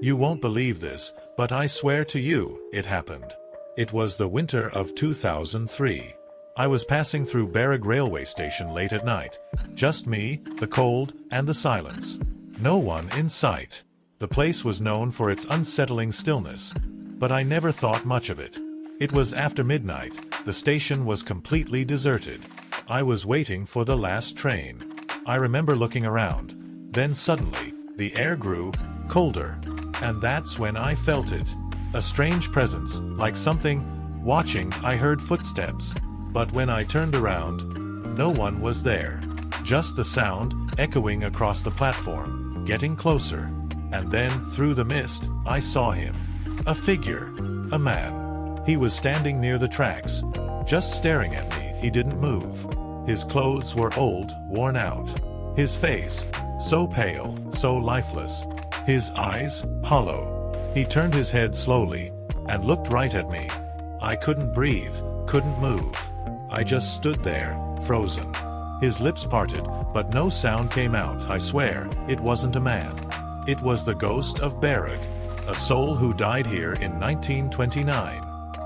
You won't believe this, but I swear to you, it happened. It was the winter of 2003. I was passing through Barog Railway Station late at night. Just me, the cold, and the silence. No one in sight. The place was known for its unsettling stillness, but I never thought much of it. It was after midnight. The station was completely deserted. I was waiting for the last train. I remember looking around. Then suddenly, the air grew colder, and that's when I felt it. A strange presence, like something watching. I heard footsteps, but when I turned around, no one was there. Just the sound echoing across the platform, getting closer. And then, through the mist, I saw him. A figure. A man. He was standing near the tracks, just staring at me. He didn't move. His clothes were old, worn out. His face, so pale, so lifeless. His eyes, hollow. He turned his head slowly, and looked right at me. I couldn't breathe, couldn't move. I just stood there, frozen. His lips parted, but no sound came out. I swear, it wasn't a man. It was the ghost of Barog, a soul who died here in 1929,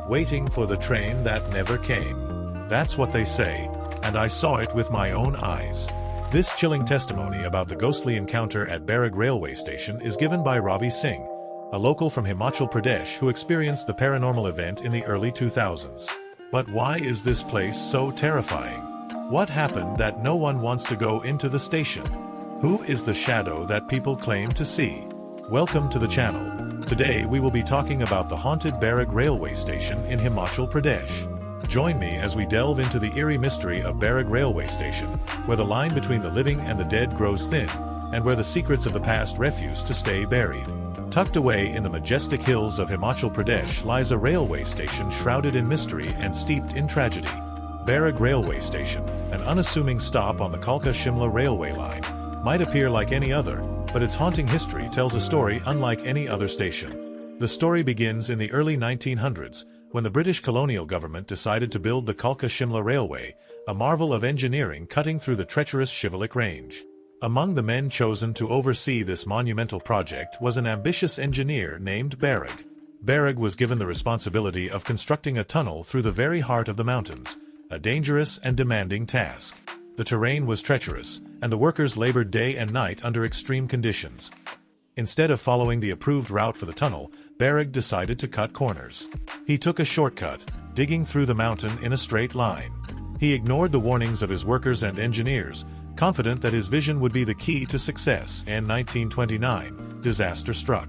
waiting for the train that never came. That's what they say, and I saw it with my own eyes. This chilling testimony about the ghostly encounter at Barog Railway Station is given by Ravi Singh, a local from Himachal Pradesh who experienced the paranormal event in the early 2000s. But why is this place so terrifying? What happened that no one wants to go into the station? Who is the shadow that people claim to see? Welcome to the channel. Today we will be talking about the haunted Barog Railway Station in Himachal Pradesh. Join me as we delve into the eerie mystery of Barog Railway Station, where the line between the living and the dead grows thin, and where the secrets of the past refuse to stay buried. Tucked away in the majestic hills of Himachal Pradesh lies a railway station shrouded in mystery and steeped in tragedy. Barog Railway Station, an unassuming stop on the Kalka-Shimla railway line, might appear like any other, but its haunting history tells a story unlike any other station. The story begins in the early 1900s, when the British colonial government decided to build the Kalka-Shimla Railway, a marvel of engineering cutting through the treacherous Shivalik Range. Among the men chosen to oversee this monumental project was an ambitious engineer named Barog. Barog was given the responsibility of constructing a tunnel through the very heart of the mountains, a dangerous and demanding task. The terrain was treacherous, and the workers labored day and night under extreme conditions. Instead of following the approved route for the tunnel, Barog decided to cut corners. He took a shortcut, digging through the mountain in a straight line. He ignored the warnings of his workers and engineers, confident that his vision would be the key to success. In 1929, disaster struck.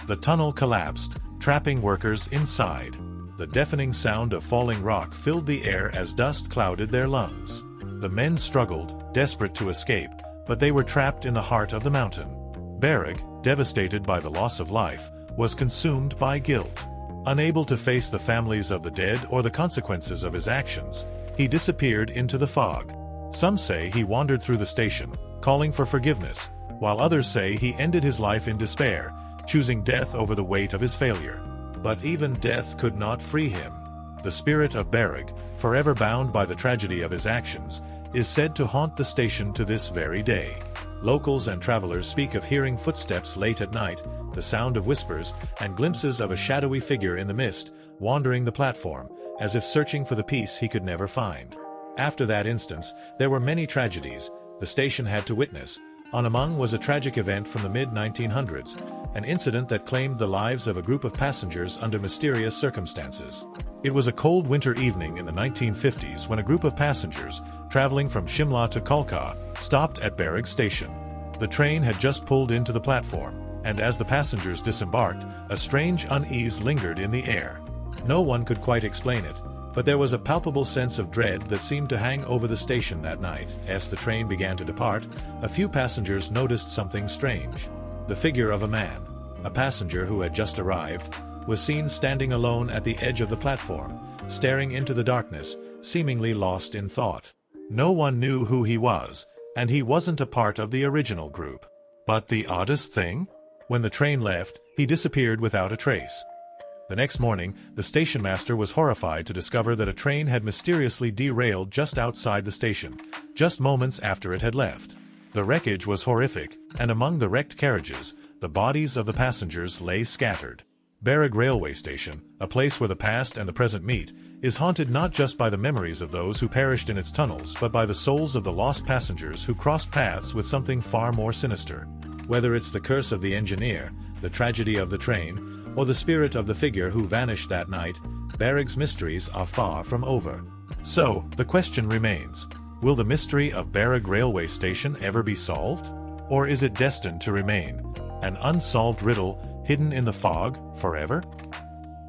The tunnel collapsed, trapping workers inside. The deafening sound of falling rock filled the air as dust clouded their lungs. The men struggled, desperate to escape, but they were trapped in the heart of the mountain. Barog, devastated by the loss of life, was consumed by guilt. Unable to face the families of the dead or the consequences of his actions, he disappeared into the fog. Some say he wandered through the station, calling for forgiveness, while others say he ended his life in despair, choosing death over the weight of his failure. But even death could not free him. The spirit of Barog, forever bound by the tragedy of his actions, is said to haunt the station to this very day. Locals and travelers speak of hearing footsteps late at night, the sound of whispers, and glimpses of a shadowy figure in the mist, wandering the platform, as if searching for the peace he could never find. After that instance, there were many tragedies the station had to witness. On among was a tragic event from the mid-1900s, an incident that claimed the lives of a group of passengers under mysterious circumstances. It was a cold winter evening in the 1950s when a group of passengers, traveling from Shimla to Kalka, stopped at Barog Station. The train had just pulled into the platform, and as the passengers disembarked, a strange unease lingered in the air. No one could quite explain it, but there was a palpable sense of dread that seemed to hang over the station that night. As the train began to depart, a few passengers noticed something strange. The figure of a man, a passenger who had just arrived, was seen standing alone at the edge of the platform, staring into the darkness, seemingly lost in thought. No one knew who he was, and he wasn't a part of the original group. But the oddest thing? When the train left, he disappeared without a trace. The next morning, the station master was horrified to discover that a train had mysteriously derailed just outside the station, just moments after it had left. The wreckage was horrific, and among the wrecked carriages, the bodies of the passengers lay scattered. Barog Railway Station, a place where the past and the present meet, is haunted not just by the memories of those who perished in its tunnels but by the souls of the lost passengers who crossed paths with something far more sinister. Whether it's the curse of the engineer, the tragedy of the train, or the spirit of the figure who vanished that night, Barog's mysteries are far from over. So, the question remains, will the mystery of Barog Railway Station ever be solved? Or is it destined to remain an unsolved riddle hidden in the fog forever?